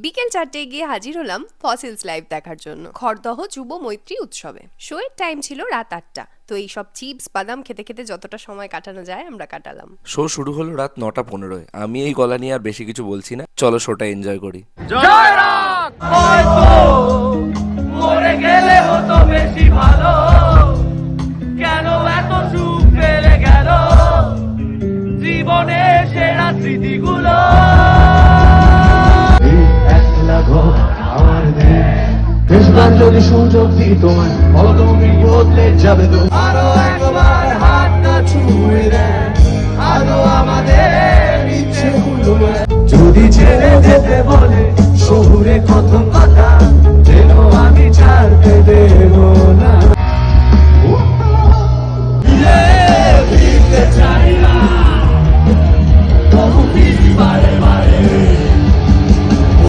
বিকেল 4টায় গিয়ে হাজির হলাম ফসিলস লাইভ দেখার জন্য খড়দহ যুব মৈত্রী উৎসবে। শোয়ের টাইম ছিল রাত 8টা। তো এই সব চিপস বাদাম খেতে খেতে যতটা সময় কাটানো যায় আমরা কাটালাম। শো শুরু হলো রাত 9:15। আমি এই গলা নিয়ে আর বেশি কিছু বলছি না, চলো শোটা এনজয় করি। জয় রাত হয়তো মরে গেলে হতো বেশি ভালো, কেন এত সুখ ফেলে গেল জীবনে সেরা স্মৃতিগুলো। দেশবার যদি সুযোগ দিই তোমায়, তুমি বদলে যাবে তো। আরো একবার হাতটা ছুঁয়ে দেন, আরো আমাদের ইচ্ছে হলো যদি ছেড়ে যেতে বলে